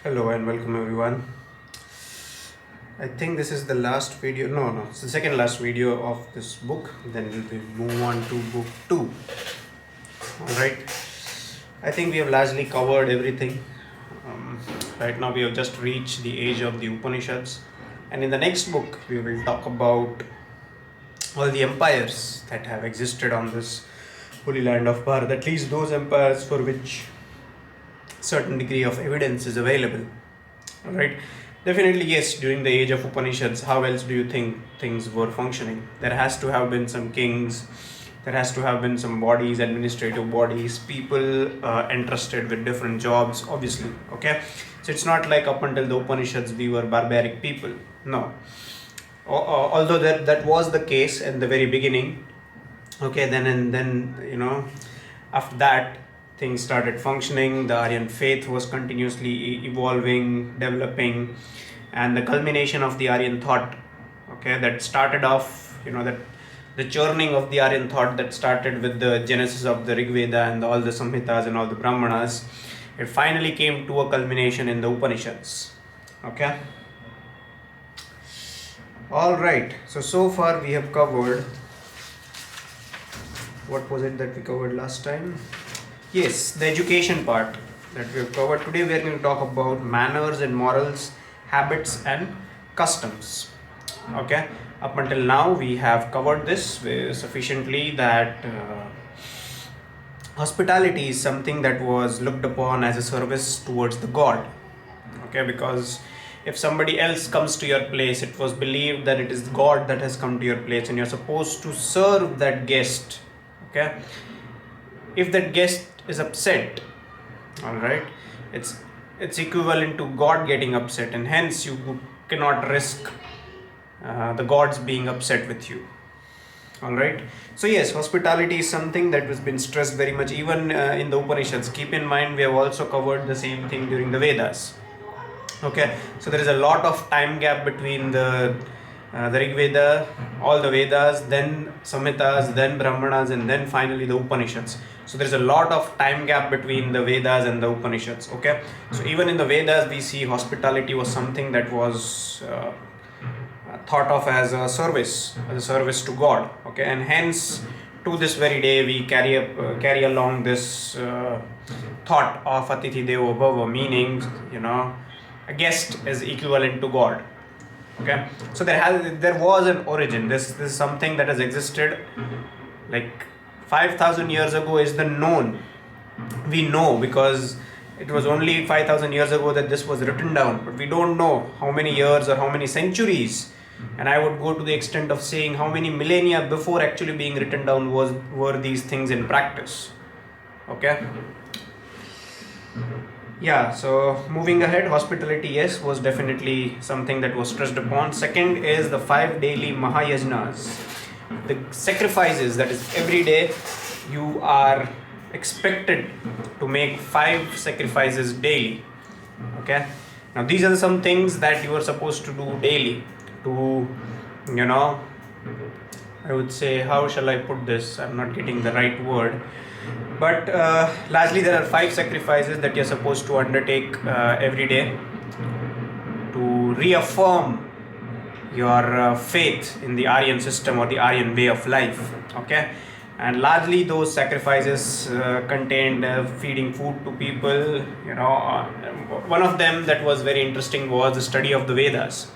Hello and welcome everyone. I think this is the last video. No, it's the second last video of this book. Then we'll move on to book 2. Alright. I think we have largely covered everything. Right now we have just reached the age of the Upanishads. And in the next book we will talk about all the empires that have existed on this holy land of Bharat. At least those empires for which certain degree of evidence is available. Alright. Definitely, yes, during the age of Upanishads, how else do you think things were functioning? There has to have been some kings, there has to have been some bodies, administrative bodies, people entrusted with different jobs, obviously. Okay, so it's not like up until the Upanishads we were barbaric people. No. Although that was the case in the very beginning. Okay, then after that things started functioning. The Aryan faith was continuously evolving, developing, and the culmination of the Aryan thought, okay, that started off, that the churning of the Aryan thought that started with the genesis of the Rig Veda and all the Samhitas and all the Brahmanas, it finally came to a culmination in the Upanishads. Okay. All right. So far we have covered. What was it that we covered last time? Yes, the education part that we have covered. Today we are going to talk about manners and morals, habits and customs. Okay, up until now we have covered this sufficiently that hospitality is something that was looked upon as a service towards the god. Okay, because if somebody else comes to your place, it was believed that it is God that has come to your place and you're supposed to serve that guest. Okay, if that guest is upset, all right, it's equivalent to God getting upset, and hence you cannot risk the gods being upset with you. All right, so yes, hospitality is something that has been stressed very much even in the Upanishads. Keep in mind we have also covered the same thing during the Vedas. Okay, so there is a lot of time gap between the Rig Veda, all the Vedas, then Samhitas, then Brahmanas, and then finally the Upanishads. So there is a lot of time gap between the Vedas and the Upanishads. Okay, so even in the Vedas we see hospitality was something that was thought of as a service to God. Okay, and hence to this very day we carry along this thought of Atithi Devo Bhava, meaning a guest is equivalent to God. Okay, so there was an origin. This is something that has existed like 5,000 years ago is the known. We know because it was only 5,000 years ago that this was written down, but we don't know how many years or how many centuries, and I would go to the extent of saying how many millennia before actually being written down were these things in practice. Okay. Yeah, so moving ahead, hospitality, yes, was definitely something that was stressed upon. Second is the 5 daily Mahayajnas, the sacrifices, that is every day you are expected to make 5 sacrifices daily. Okay, now these are some things that you are supposed to do daily to, I would say, how shall I put this? I'm not getting the right word. But largely there are 5 sacrifices that you're supposed to undertake every day to reaffirm your faith in the Aryan system or the Aryan way of life. Okay, and largely those sacrifices contained feeding food to people. One of them that was very interesting was the study of the Vedas.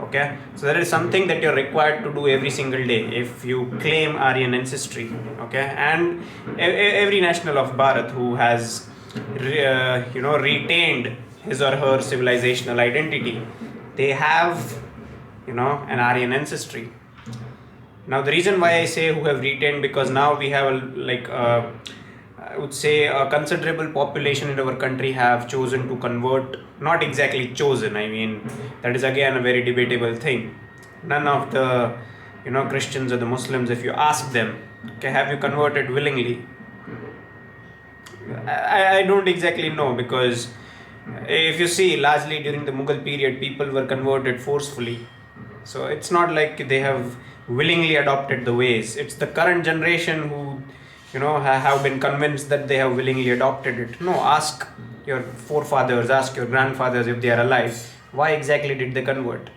Okay, so that is something that you're required to do every single day if you claim Aryan ancestry. Okay, and every national of Bharat who has retained his or her civilizational identity, they have an Aryan ancestry. Now the reason why I say who have retained, because now we have I would say a considerable population in our country have chosen to convert. Not exactly chosen, I mean that is again a very debatable thing. None of the Christians or the Muslims, if you ask them, okay, have you converted willingly, I don't exactly know, because if you see, largely during the Mughal period people were converted forcefully. So it's not like they have willingly adopted the ways. It's the current generation who have been convinced that they have willingly adopted it. No, ask your forefathers, ask your grandfathers if they are alive, why exactly did they convert?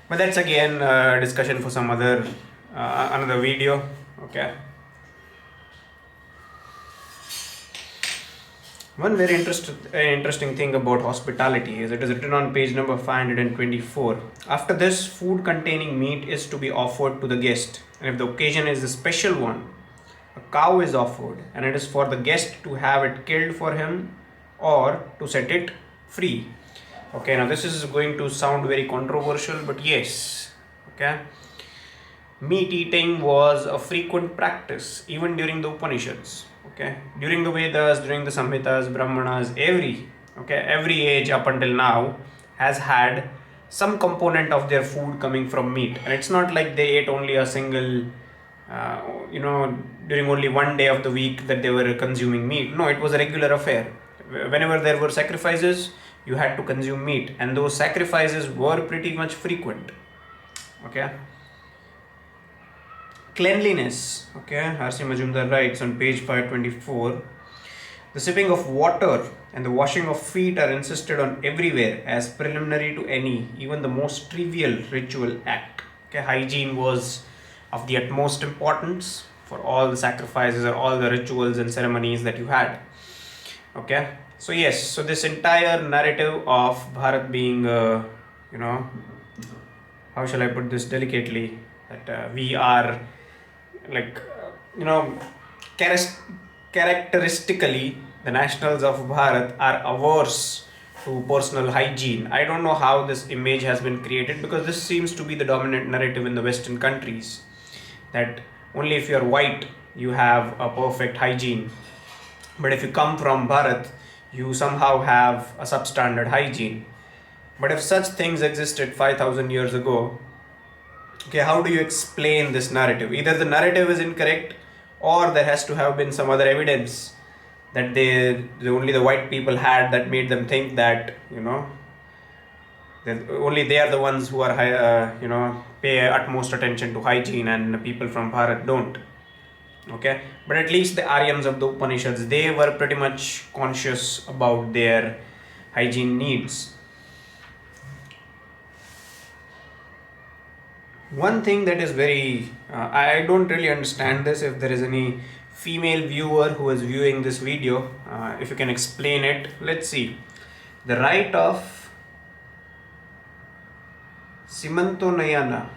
But that's again a discussion for some other another video. Okay. One very interesting thing about hospitality is it is written on page number 524. After this, food containing meat is to be offered to the guest, and if the occasion is a special one, a cow is offered, and it is for the guest to have it killed for him or to set it free. Okay, now this is going to sound very controversial, but yes, okay. Meat eating was a frequent practice even during the Upanishads. Okay, during the Vedas, during the Samhitas, Brahmanas, every age up until now has had some component of their food coming from meat, and it's not like they ate only a single, uh, during only one day of the week that they were consuming meat. No, it was a regular affair. Whenever there were sacrifices, you had to consume meat, and those sacrifices were pretty much frequent. Okay. Cleanliness. Okay, R.C. Majumdar writes on page 524, the sipping of water and the washing of feet are insisted on everywhere as preliminary to any, even the most trivial ritual act. Okay, hygiene was of the utmost importance for all the sacrifices or all the rituals and ceremonies that you had. Okay, so yes, so this entire narrative of Bharat being, how shall I put this delicately, that we are like, characteristically, the nationals of Bharat are averse to personal hygiene. I don't know how this image has been created, because this seems to be the dominant narrative in the Western countries, that only if you're white you have a perfect hygiene, but if you come from Bharat you somehow have a substandard hygiene. But if such things existed 5,000 years ago, okay, how do you explain this narrative? Either the narrative is incorrect, or there has to have been some other evidence that only the white people had that made them think that, that only they are the ones who are pay utmost attention to hygiene, and people from Bharat don't. Okay, but at least the Aryans of the Upanishads, they were pretty much conscious about their hygiene needs. One thing that is very, I don't really understand this. If there is any female viewer who is viewing this video, if you can explain it, let's see. The rite of Simantonayana,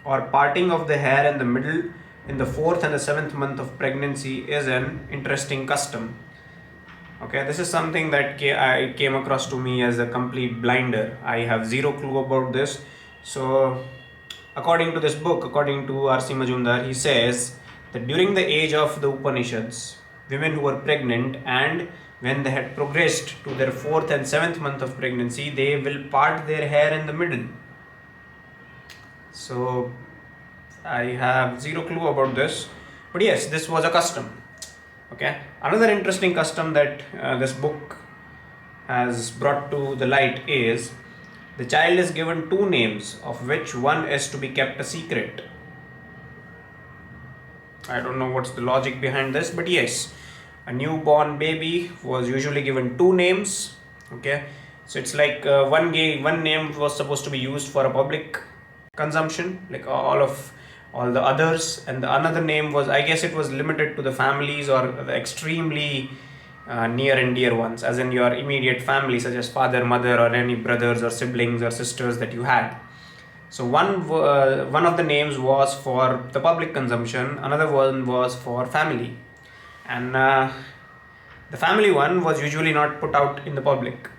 or parting of the hair in the middle in the 4th and the 7th month of pregnancy, is an interesting custom. Okay, this is something that I came across to me as a complete blinder. I have zero clue about this. So according to this book, according to R.C. Majumdar, he says that during the age of the Upanishads, women who were pregnant and when they had progressed to their 4th and 7th month of pregnancy, they will part their hair in the middle. So I have zero clue about this, but yes, this was a custom. Okay, another interesting custom that this book has brought to the light is the child is given 2 names, of which one is to be kept a secret. I don't know what's the logic behind this, but yes, a newborn baby was usually given 2 names. Okay, so it's like one name was supposed to be used for a public consumption, like all the others, and the another name was, I guess it was limited to the families or the extremely near and dear ones, as in your immediate family, such as father, mother, or any brothers or siblings or sisters that you had. So one of the names was for the public consumption, another one was for family, and the family one was usually not put out in the public.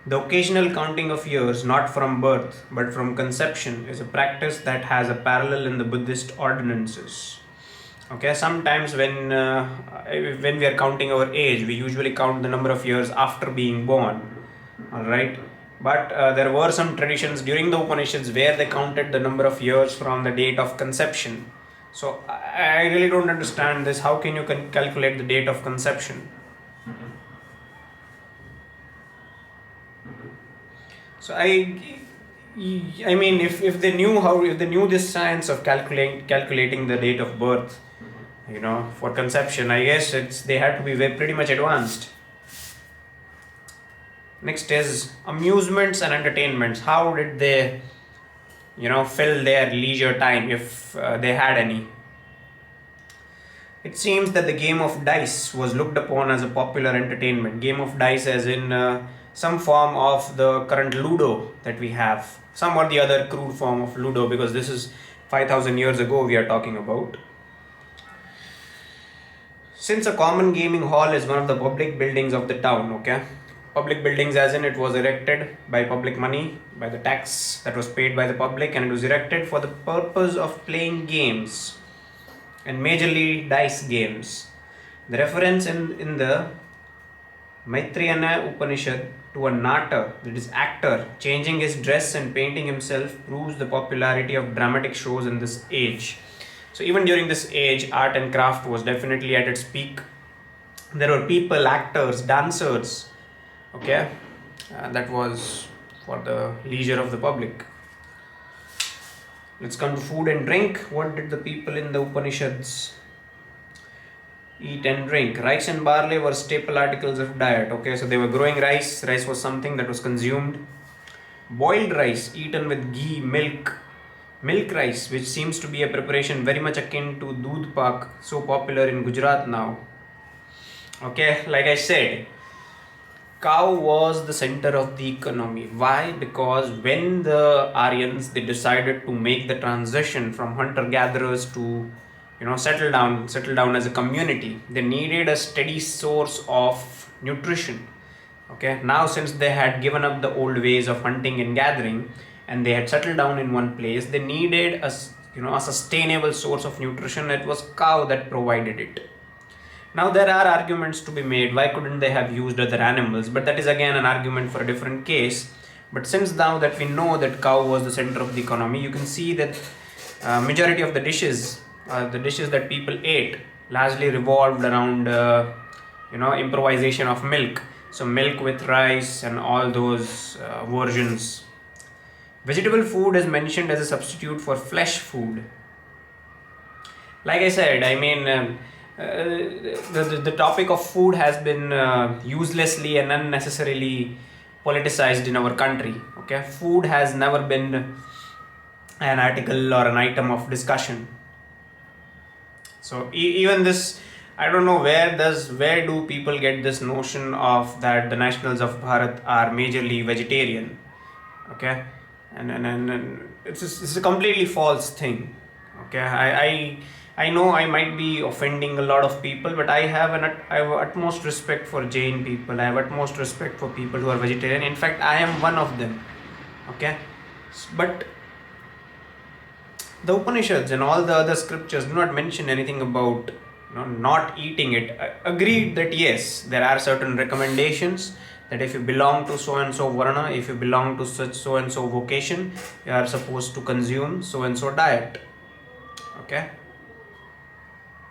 The occasional counting of years, not from birth but from conception, is a practice that has a parallel in the Buddhist ordinances. Okay, sometimes when we are counting our age, we usually count the number of years after being born. All right, but there were some traditions during the Upanishads where they counted the number of years from the date of conception. So I really don't understand this. How can you calculate the date of conception? So I mean, if they knew this science of calculating the date of birth, for conception. I guess they had to be pretty much advanced. Next is amusements and entertainments. How did they, fill their leisure time, if they had any? It seems that the game of dice was looked upon as a popular entertainment. Game of dice, as in some form of the current Ludo that we have, some or the other crude form of Ludo, because this is 5,000 years ago we are talking about. Since a common gaming hall is one of the public buildings of the town, okay? Public buildings, as in it was erected by public money, by the tax that was paid by the public, and it was erected for the purpose of playing games, and majorly dice games. The reference in the Maitrayana Upanishad to a Nata, that is actor, changing his dress and painting himself, proves the popularity of dramatic shows in this age. So even during this age, art and craft was definitely at its peak. There were people, actors, dancers, okay, that was for the leisure of the public. Let's come to food and drink. What did the people in the Upanishads eat and drink? Rice and barley were staple articles of diet. Okay, so they were growing rice. Rice was something that was consumed. Boiled rice eaten with ghee, milk rice, which seems to be a preparation very much akin to doodh pak, so popular in Gujarat now. Okay, like I said, cow was the center of the economy. Why? Because when the Aryans, they decided to make the transition from hunter gatherers to settle down as a community, they needed a steady source of nutrition. Okay, now since they had given up the old ways of hunting and gathering, and they had settled down in one place, they needed a sustainable source of nutrition. It was cow that provided it. Now there are arguments to be made, why couldn't they have used other animals, but that is again an argument for a different case. But since now that we know that cow was the center of the economy, you can see that majority of the dishes that people ate largely revolved around improvisation of milk. So milk with rice and all those versions. Vegetable food is mentioned as a substitute for flesh food. Like I said, I mean, the topic of food has been uselessly and unnecessarily politicized in our country. Okay, food has never been an article or an item of discussion. So even this, I don't know where do people get this notion of that the nationals of Bharat are majorly vegetarian. Okay, and it's a completely false thing. Okay, I know I might be offending a lot of people, but I have utmost respect for Jain people. I have utmost respect for people who are vegetarian. In fact, I am one of them. Okay, but the Upanishads and all the other scriptures do not mention anything about not eating it. Agreed that yes, there are certain recommendations that if you belong to so and so varna, if you belong to such so and so vocation, you are supposed to consume so and so diet. Okay.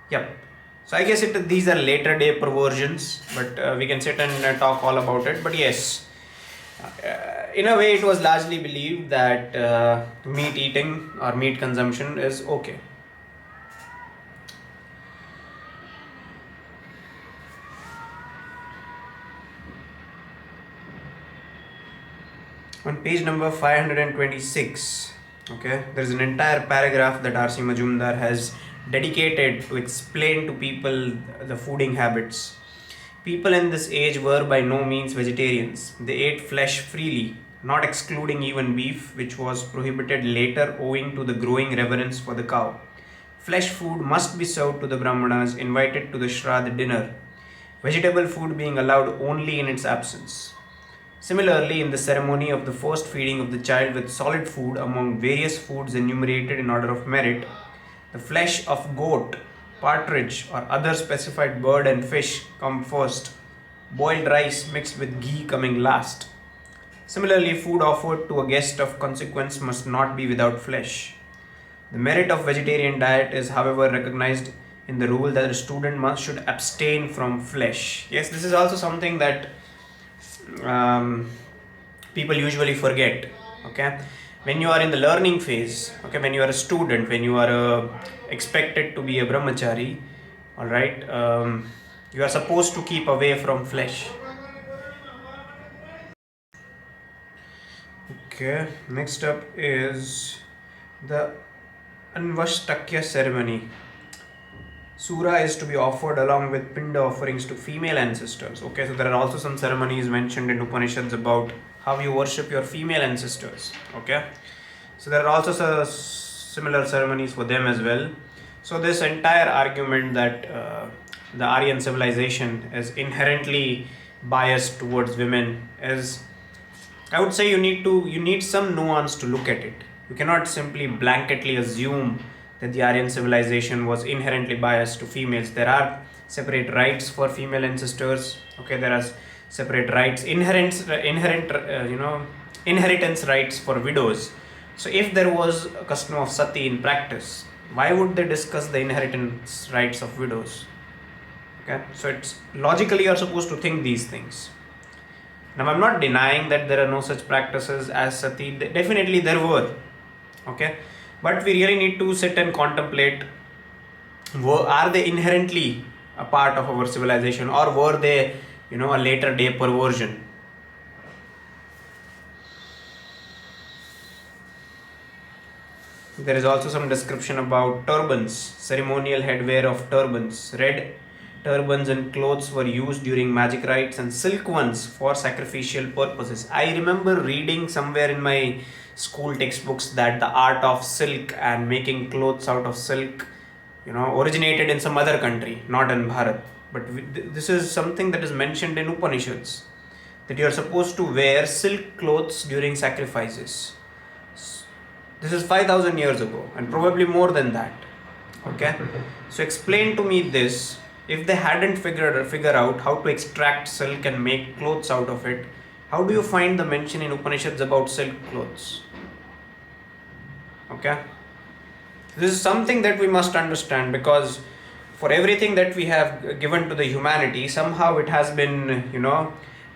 Yep. So I guess these are later day perversions, but we can sit and talk all about it. But yes, in a way, it was largely believed that meat eating or meat consumption is okay. On page number 526, okay, there is an entire paragraph that R.C. Majumdar has dedicated to explain to people the fooding habits. People in this age were by no means vegetarians. They ate flesh freely, not excluding even beef, which was prohibited later owing to the growing reverence for the cow. Flesh food must be served to the Brahmanas invited to the Shraddha dinner, vegetable food being allowed only in its absence. Similarly, in the ceremony of the first feeding of the child with solid food among various foods enumerated in order of merit, the flesh of goat, partridge, or other specified bird and fish come first, boiled rice mixed with ghee coming last. Similarly, food offered to a guest of consequence must not be without flesh. The merit of vegetarian diet is, however, recognized in the rule that a student should abstain from flesh. Yes, this is also something that people usually forget. Okay, when you are in the learning phase, okay, when you are a student, when you are expected to be a brahmachari, All right. You are supposed to keep away from flesh. Okay. Next up is the Anvashtakya ceremony. Sura is to be offered along with Pinda offerings to female ancestors. Okay, so there are also some ceremonies mentioned in Upanishads about how you worship your female ancestors. Okay, so there are also similar ceremonies for them as well. So this entire argument that the Aryan civilization is inherently biased towards women is, I would say, you need some nuance to look at it. You cannot simply blanketly assume that the Aryan civilization was inherently biased to females. There are separate rights for female ancestors. Okay, there are separate rights, inheritance rights for widows. So if there was a custom of sati in practice, why would they discuss the inheritance rights of widows? Okay, so it's logically you're supposed to think these things. Now, I'm not denying that there are no such practices as sati. Definitely there were. Okay, but we really need to sit and contemplate, are they inherently a part of our civilization, or were they, a later day perversion? There is also some description about turbans, ceremonial headwear of turbans. Red turbans and clothes were used during magic rites, and silk ones for sacrificial purposes. I remember reading somewhere in my school textbooks that the art of silk and making clothes out of silk, originated in some other country, not in Bharat. But this is something that is mentioned in Upanishads, that you are supposed to wear silk clothes during sacrifices. This is 5,000 years ago, and probably more than that. Okay, so explain to me this. If they hadn't figure out how to extract silk and make clothes out of it, how do you find the mention in Upanishads about silk clothes? Okay, this is something that we must understand, because for everything that we have given to the humanity, somehow it has been,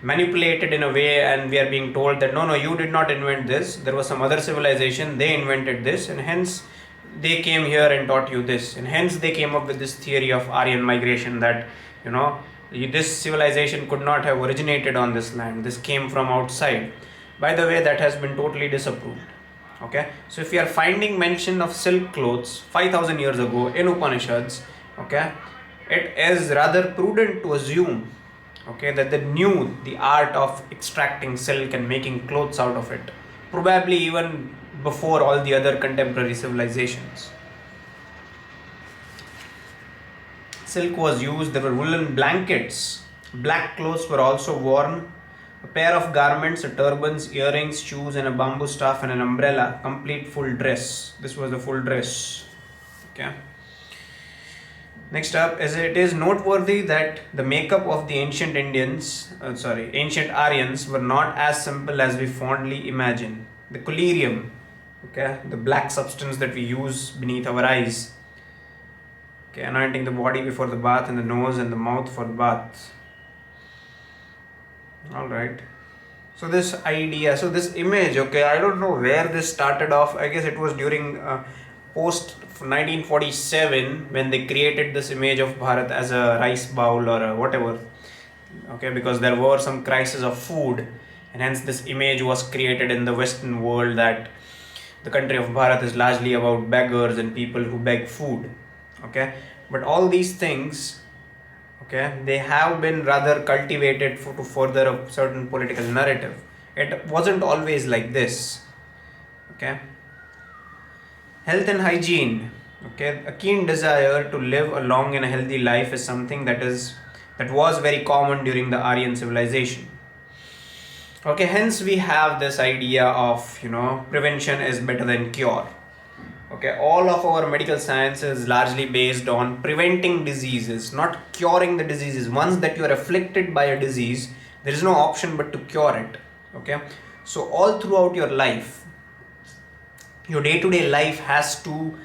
manipulated in a way, and we are being told that no, you did not invent this. There was some other civilization, they invented this, and hence they came here and taught you this, and hence they came up with this theory of Aryan migration, that this civilization could not have originated on this land, this came from outside. By the way, that has been totally disapproved. Okay, so if you are finding mention of silk clothes 5,000 years ago in Upanishads, okay, it is rather prudent to assume, okay, that they knew the art of extracting silk and making clothes out of it, probably even before all the other contemporary civilizations. Silk was used, there were woolen blankets, black clothes were also worn, a pair of garments, a turbans, earrings, shoes, and a bamboo staff and an umbrella, complete full dress. This was the full dress. Okay. Next up, as it is noteworthy that the makeup of the ancient ancient Aryans were not as simple as we fondly imagine. The collyrium, okay, the black substance that we use beneath our eyes, okay, anointing the body before the bath and the nose and the mouth for the bath. All right. So this image, okay, I don't know where this started off. I guess it was during post 1947 when they created this image of Bharat as a rice bowl or a whatever. Okay, because there were some crisis of food, and hence this image was created in the Western world that the country of Bharat is largely about beggars and people who beg food. Okay, but all these things, okay, they have been rather cultivated to further a certain political narrative. It wasn't always like this. Okay, health and hygiene, okay, a keen desire to live a long and a healthy life is something that was very common during the Aryan civilization. Okay, hence we have this idea of prevention is better than cure. Okay, all of our medical science is largely based on preventing diseases, not curing the diseases. Once that you are afflicted by a disease, there is no option but to cure it. Okay, so all throughout your life, your day-to-day life has to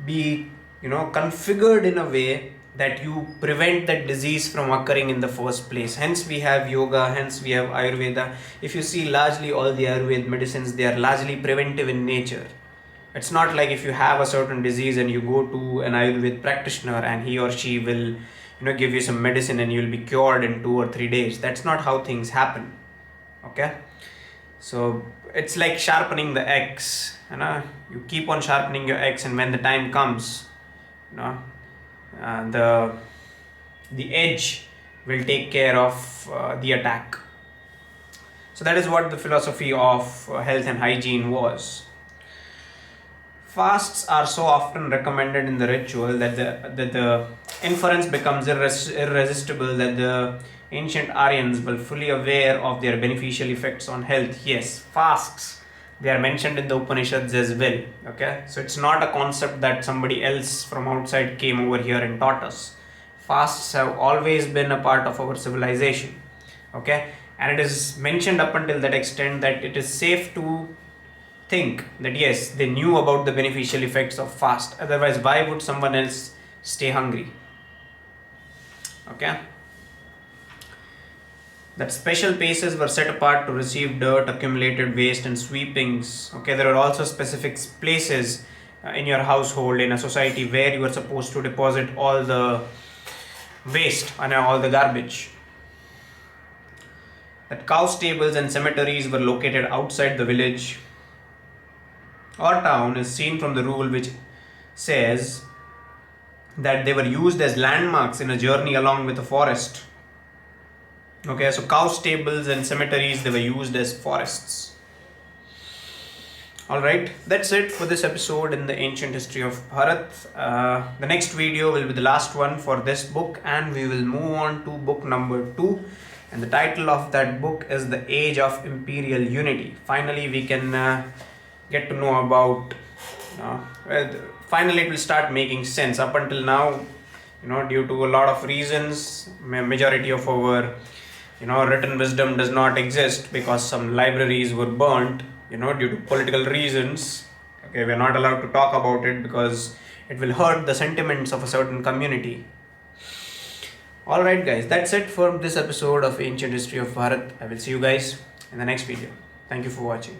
be configured in a way that you prevent that disease from occurring in the first place. Hence we have yoga, hence we have Ayurveda. If you see largely all the Ayurvedic medicines, they are largely preventive in nature. It's not like if you have a certain disease and you go to an Ayurvedic practitioner and he or she will, give you some medicine and you'll be cured in 2 or 3 days. That's not how things happen. Okay, so it's like sharpening the axe. You keep on sharpening your axe, and when the time comes, you know, the edge will take care of the attack. So that is what the philosophy of health and hygiene was. Fasts are so often recommended in the ritual that the inference becomes irresistible that the ancient Aryans were fully aware of their beneficial effects on health. Yes, fasts, they are mentioned in the Upanishads as well. Okay, so it's not a concept that somebody else from outside came over here and taught us. Fasts have always been a part of our civilization. Okay, and it is mentioned up until that extent that it is safe to think that yes, they knew about the beneficial effects of fast. Otherwise, why would someone else stay hungry? Okay, that special places were set apart to receive dirt, accumulated waste, and sweepings. Okay, there are also specific places in your household, in a society, where you are supposed to deposit all the waste and all the garbage. That cow stables and cemeteries were located outside the village or town is seen from the rule which says that they were used as landmarks in a journey along with a forest. Okay, so cow stables and cemeteries, they were used as forests. Alright, that's it for this episode in the ancient history of Bharat. The next video will be the last one for this book, and we will move on to book number 2. And the title of that book is The Age of Imperial Unity. Finally, we can get to know about, finally it will start making sense. Up until now, due to a lot of reasons, majority of our written wisdom does not exist because some libraries were burnt, due to political reasons. Okay, we are not allowed to talk about it because it will hurt the sentiments of a certain community. Alright guys, that's it for this episode of Ancient History of Bharat. I will see you guys in the next video. Thank you for watching.